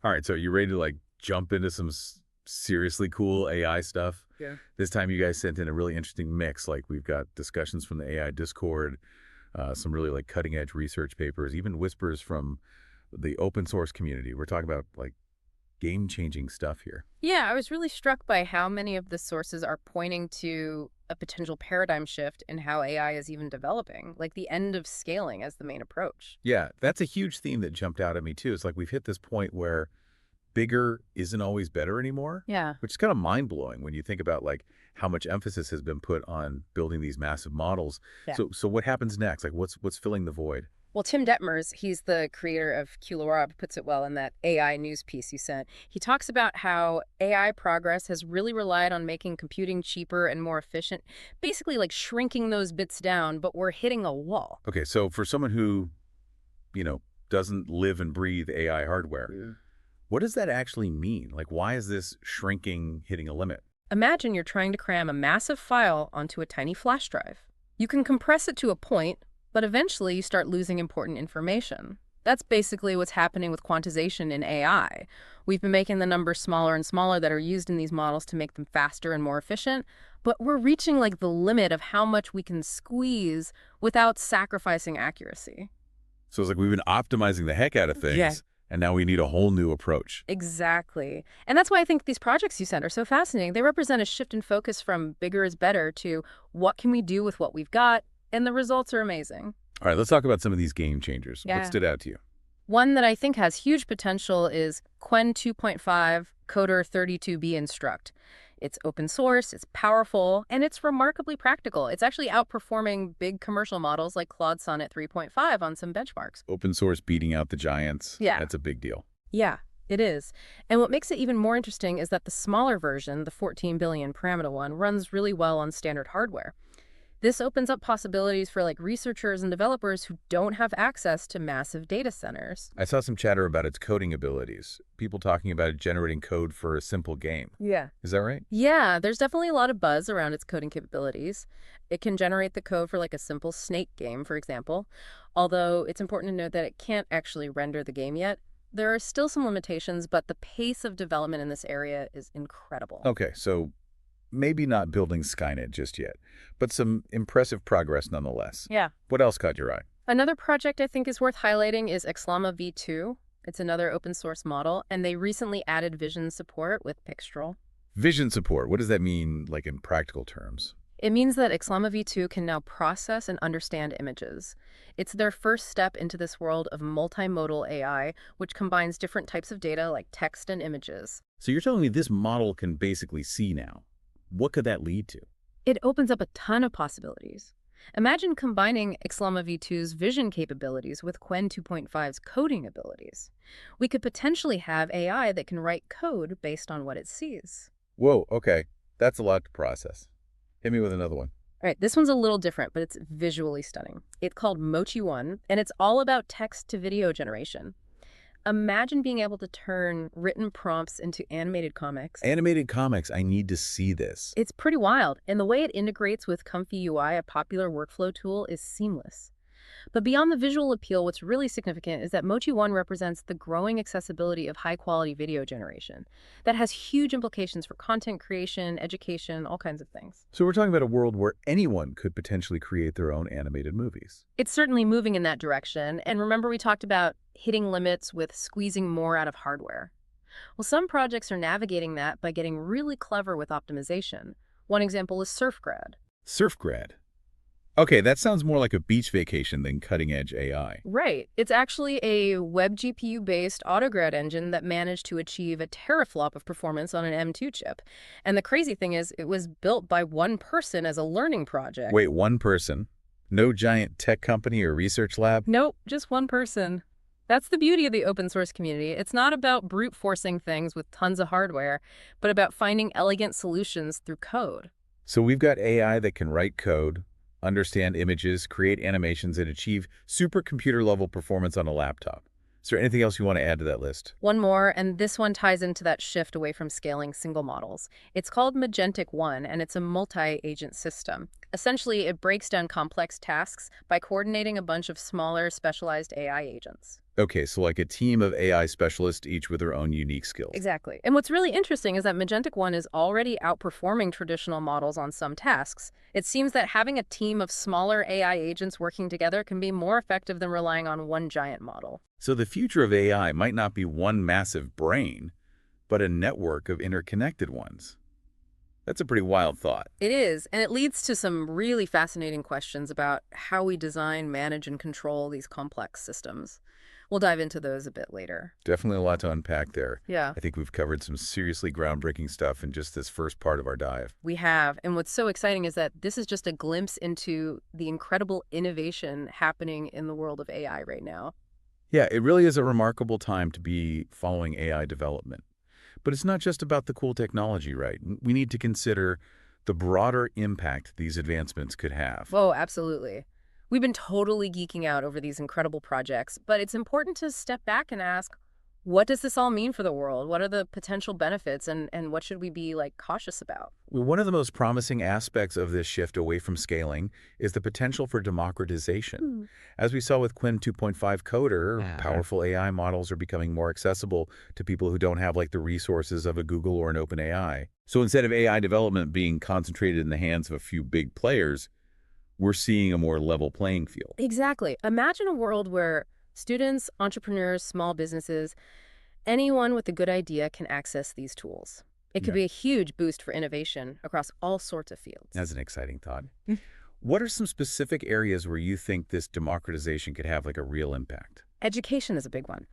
All right, so you ready to like jump into some seriously cool AI stuff? Yeah. This time you guys sent in a really interesting mix. Like we've got discussions from the AI Discord, some really like cutting edge research papers, even whispers from the open source community. We're talking about like game changing stuff here. Yeah, I was really struck by how many of the sources are pointing to a potential paradigm shift in how AI is even developing, like the end of scaling as the main approach. Yeah, that's a huge theme that jumped out at me too. It's like we've hit this point where bigger isn't always better anymore, Yeah. which is kind of mind-blowing when you think about like how much emphasis has been put on building these massive models. Yeah. So what happens next? Like what's filling the void? Well, Tim Detmers, he's the creator of QLoRa, puts it well in that AI news piece you sent. He talks about how AI progress has really relied on making computing cheaper and more efficient, basically like shrinking those bits down, but we're hitting a wall. Okay, so for someone who, you know, doesn't live and breathe AI hardware, Yeah. what does that actually mean? Like why is this shrinking hitting a limit? Imagine you're trying to cram a massive file onto a tiny flash drive. You can compress it to a point, but eventually you start losing important information. That's basically what's happening with quantization in AI. We've been making the numbers smaller and smaller that are used in these models to make them faster and more efficient, but we're reaching like the limit of how much we can squeeze without sacrificing accuracy. So it's like we've been optimizing the heck out of Yeah. things, and now we need a whole new approach. Exactly. And that's why I think these projects you sent are so fascinating. They represent a shift in focus from bigger is better to what can we do with what we've got, and the results are amazing. All right, let's talk about some of these game changers. What Yeah. stood out to you? One that I think has huge potential is Qwen 2.5 Coder 32B Instruct. It's open source, it's powerful, and it's remarkably practical. It's actually outperforming big commercial models like Claude Sonnet 3.5 on some benchmarks. Open source beating out the giants. Yeah. That's a big deal. Yeah, it is. And what makes it even more interesting is that the smaller version, the 14 billion parameter one, runs really well on standard hardware. This opens up possibilities for like researchers and developers who don't have access to massive data centers. I saw some chatter about its coding abilities. People talking about it generating code for a simple game. Yeah. Is that right? Yeah, there's definitely a lot of buzz around its coding capabilities. It can generate the code for like a simple Snake game, for example, although it's important to note that it can't actually render the game yet. There are still some limitations, but the pace of development in this area is incredible. Okay, so maybe not building Skynet just yet, but some impressive progress nonetheless. Yeah. What else caught your eye? Another project I think is worth highlighting is Xllama v2. It's another open source model, and they recently added vision support with Pixtral. Vision support. What does that mean, like in practical terms? It means that Xllama v2 can now process and understand images. It's their first step into this world of multimodal AI, which combines different types of data like text and images. So you're telling me this model can basically see now. What could that lead to? It opens up a ton of possibilities. Imagine combining Xllama v2's vision capabilities with Qwen 2.5's coding abilities. We could potentially have AI that can write code based on what it sees. Whoa, okay. That's a lot to process. Hit me with another one. All right, this one's a little different, but it's visually stunning. It's called Mochi-One, and it's all about text-to-video generation. Imagine being able to turn written prompts into animated comics. Animated comics, I need to see this. It's pretty wild, and the way it integrates with Comfy UI, a popular workflow tool, is seamless. But beyond the visual appeal, what's really significant is that Mochi-One represents the growing accessibility of high-quality video generation. That has huge implications for content creation, education, all kinds of things. So we're talking about a world where anyone could potentially create their own animated movies. It's certainly moving in that direction, and remember we talked about hitting limits with squeezing more out of hardware. Well, some projects are navigating that by getting really clever with optimization. One example is SurfGrad. SurfGrad. Okay, that sounds more like a beach vacation than cutting-edge AI. Right. It's actually a web GPU-based autograd engine that managed to achieve a teraflop of performance on an M2 chip. And the crazy thing is, it was built by one person as a learning project. Wait, one person? No giant tech company or research lab? Nope, just one person. That's the beauty of the open source community. It's not about brute forcing things with tons of hardware, but about finding elegant solutions through code. So we've got AI that can write code, understand images, create animations, and achieve supercomputer-level performance on a laptop. Is there anything else you want to add to that list? One more, and this one ties into that shift away from scaling single models. It's called Magentic-One, and it's a multi-agent system. Essentially, it breaks down complex tasks by coordinating a bunch of smaller, specialized AI agents. Okay, so like a team of AI specialists, each with their own unique skills. Exactly. And what's really interesting is that Magentic-One is already outperforming traditional models on some tasks. It seems that having a team of smaller AI agents working together can be more effective than relying on one giant model. So the future of AI might not be one massive brain, but a network of interconnected ones. That's a pretty wild thought. It is, and it leads to some really fascinating questions about how we design, manage, and control these complex systems. We'll dive into those a bit later. Definitely a lot to unpack there. Yeah. I think we've covered some seriously groundbreaking stuff in just this first part of our dive. We have. And what's so exciting is that this is just a glimpse into the incredible innovation happening in the world of AI right now. Yeah, it really is a remarkable time to be following AI development. But it's not just about the cool technology, right? We need to consider the broader impact these advancements could have. Whoa, absolutely. We've been totally geeking out over these incredible projects, but it's important to step back and ask, what does this all mean for the world? What are the potential benefits and what should we be cautious about? Well, one of the most promising aspects of this shift away from scaling is the potential for democratization. Hmm. As we saw with Quinn 2.5 Coder, Yeah. powerful AI models are becoming more accessible to people who don't have the resources of a Google or an OpenAI. So instead of AI development being concentrated in the hands of a few big players, we're seeing a more level playing field. Exactly. Imagine a world where students, entrepreneurs, small businesses, anyone with a good idea can access these tools. It could Yeah. be a huge boost for innovation across all sorts of fields. That's an exciting thought. Mm. What are some specific areas where you think this democratization could have a real impact? Education is a big one.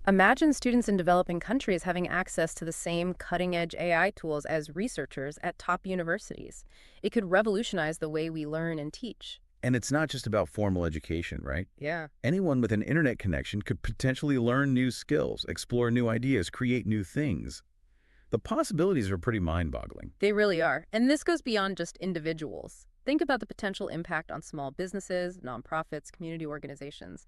Imagine students in developing countries having access to the same cutting-edge AI tools as researchers at top universities. It could revolutionize the way we learn and teach. And it's not just about formal education, right? Yeah. Anyone with an internet connection could potentially learn new skills, explore new ideas, create new things. The possibilities are pretty mind-boggling. They really are. And this goes beyond just individuals. Think about the potential impact on small businesses, nonprofits, community organizations.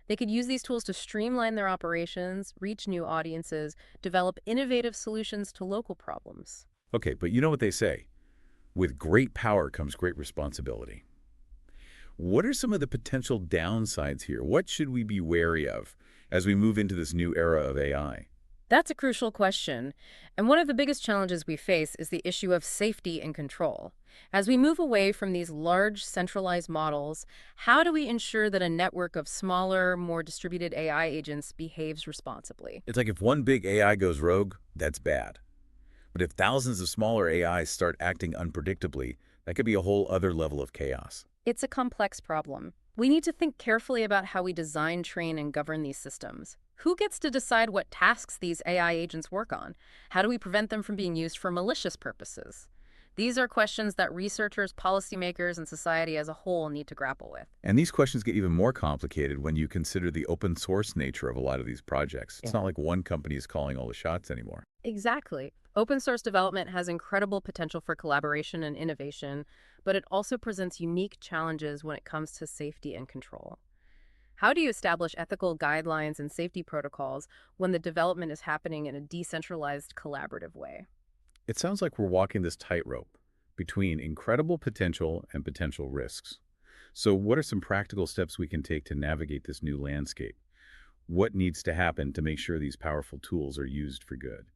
They could use these tools to streamline their operations, reach new audiences, develop innovative solutions to local problems. Okay, but you know what they say? With great power comes great responsibility. What are some of the potential downsides here? What should we be wary of as we move into this new era of AI? That's a crucial question. And one of the biggest challenges we face is the issue of safety and control. As we move away from these large centralized models, how do we ensure that a network of smaller, more distributed AI agents behaves responsibly? It's like if one big AI goes rogue, that's bad. But if thousands of smaller AIs start acting unpredictably, that could be a whole other level of chaos. It's a complex problem. We need to think carefully about how we design, train, and govern these systems. Who gets to decide what tasks these AI agents work on? How do we prevent them from being used for malicious purposes? These are questions that researchers, policymakers, and society as a whole need to grapple with. And these questions get even more complicated when you consider the open source nature of a lot of these projects. It's Yeah. not like one company is calling all the shots anymore. Exactly. Open source development has incredible potential for collaboration and innovation, but it also presents unique challenges when it comes to safety and control. How do you establish ethical guidelines and safety protocols when the development is happening in a decentralized, collaborative way? It sounds like we're walking this tightrope between incredible potential and potential risks. So what are some practical steps we can take to navigate this new landscape? What needs to happen to make sure these powerful tools are used for good?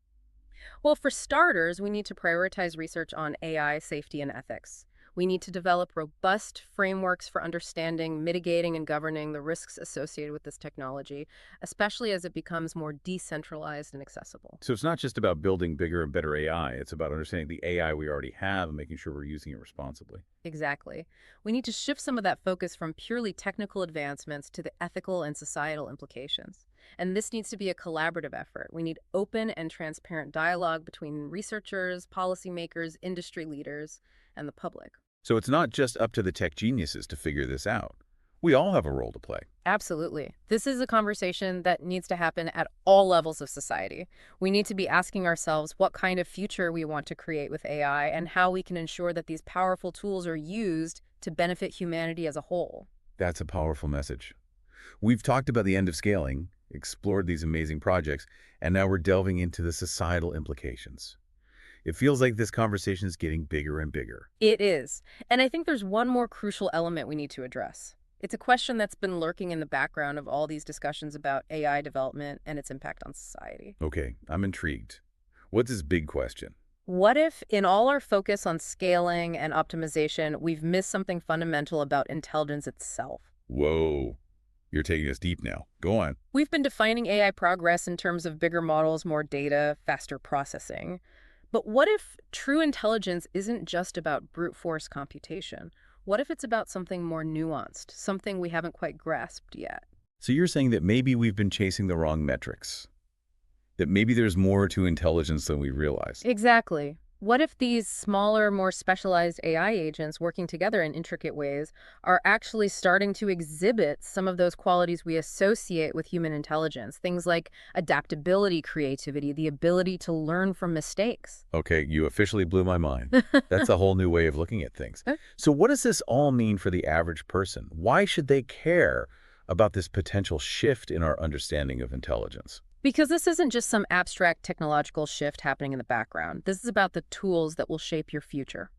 Well, for starters, we need to prioritize research on AI safety and ethics. We need to develop robust frameworks for understanding, mitigating, and governing the risks associated with this technology, especially as it becomes more decentralized and accessible. So it's not just about building bigger and better AI. It's about understanding the AI we already have and making sure we're using it responsibly. Exactly. We need to shift some of that focus from purely technical advancements to the ethical and societal implications. And this needs to be a collaborative effort. We need open and transparent dialogue between researchers, policymakers, industry leaders, and the public. So it's not just up to the tech geniuses to figure this out. We all have a role to play. Absolutely. This is a conversation that needs to happen at all levels of society. We need to be asking ourselves what kind of future we want to create with AI and how we can ensure that these powerful tools are used to benefit humanity as a whole. That's a powerful message. We've talked about the end of scaling, explored these amazing projects, and now we're delving into the societal implications. It feels like this conversation is getting bigger and bigger. It is. And I think there's one more crucial element we need to address. It's a question that's been lurking in the background of all these discussions about AI development and its impact on society. Okay, I'm intrigued. What's this big question? What if, in all our focus on scaling and optimization, we've missed something fundamental about intelligence itself? Whoa, you're taking us deep now. Go on. We've been defining AI progress in terms of bigger models, more data, faster processing. But what if true intelligence isn't just about brute force computation? What if it's about something more nuanced, something we haven't quite grasped yet? So you're saying that maybe we've been chasing the wrong metrics, that maybe there's more to intelligence than we realize. Exactly. What if these smaller, more specialized AI agents working together in intricate ways are actually starting to exhibit some of those qualities we associate with human intelligence? Things like adaptability, creativity, the ability to learn from mistakes. Okay, you officially blew my mind. That's a whole new way of looking at things. So what does this all mean for the average person? Why should they care about this potential shift in our understanding of intelligence? Because this isn't just some abstract technological shift happening in the background. This is about the tools that will shape your future,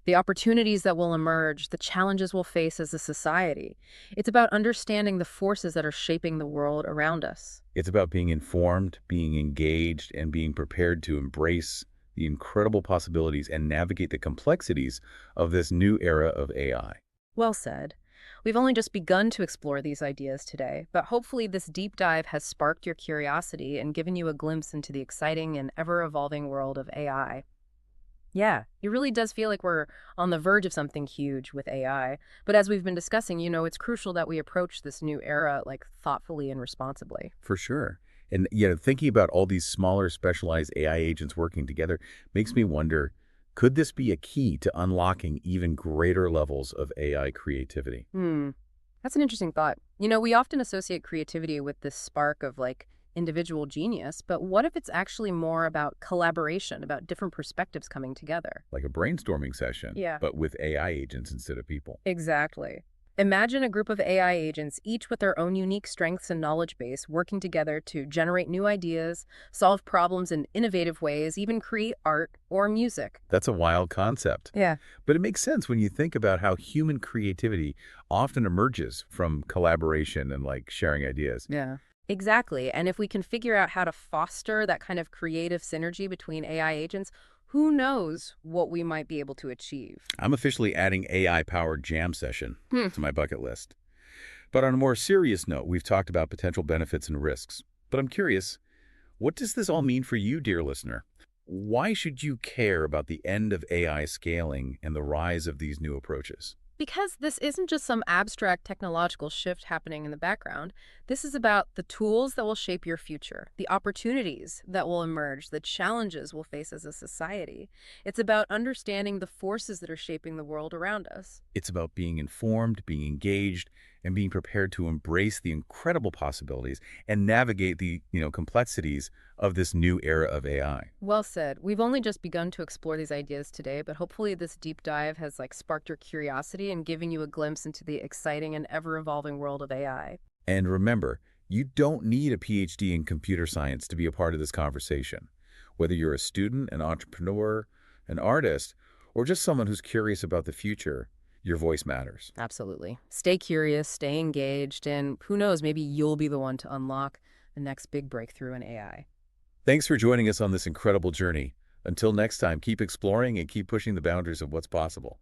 the opportunities that will emerge, the challenges we'll face as a society. It's about understanding the forces that are shaping the world around us. It's about being informed, being engaged, and being prepared to embrace the incredible possibilities and navigate the complexities of this new era of AI. Well said. We've only just begun to explore these ideas today, but hopefully this deep dive has sparked your curiosity and given you a glimpse into the exciting and ever-evolving world of AI. Yeah, it really does feel like we're on the verge of something huge with AI. But as we've been discussing, it's crucial that we approach this new era thoughtfully and responsibly. For sure. And thinking about all these smaller specialized AI agents working together makes me wonder, could this be a key to unlocking even greater levels of AI creativity? That's an interesting thought. We often associate creativity with this spark of individual genius, but what if it's actually more about collaboration, about different perspectives coming together? Like a brainstorming session, Yeah. but with AI agents instead of people. Exactly. Imagine a group of AI agents, each with their own unique strengths and knowledge base, working together to generate new ideas, solve problems in innovative ways, even create art or music. That's a wild concept. Yeah. But it makes sense when you think about how human creativity often emerges from collaboration and sharing ideas. Yeah. Exactly. And if we can figure out how to foster that kind of creative synergy between AI agents, who knows what we might be able to achieve. I'm officially adding AI-powered jam session to my bucket list. But on a more serious note, we've talked about potential benefits and risks. But I'm curious, what does this all mean for you, dear listener? Why should you care about the end of AI scaling and the rise of these new approaches? Because this isn't just some abstract technological shift happening in the background. This is about the tools that will shape your future, the opportunities that will emerge, the challenges we'll face as a society. It's about understanding the forces that are shaping the world around us. It's about being informed, being engaged, and being prepared to embrace the incredible possibilities and navigate the, complexities of this new era of AI. Well said. We've only just begun to explore these ideas today, but hopefully this deep dive has sparked your curiosity and giving you a glimpse into the exciting and ever-evolving world of AI. And remember, you don't need a PhD in computer science to be a part of this conversation. Whether you're a student, an entrepreneur, an artist, or just someone who's curious about the future, your voice matters. Absolutely. Stay curious, stay engaged, and who knows, maybe you'll be the one to unlock the next big breakthrough in AI. Thanks for joining us on this incredible journey. Until next time, keep exploring and keep pushing the boundaries of what's possible.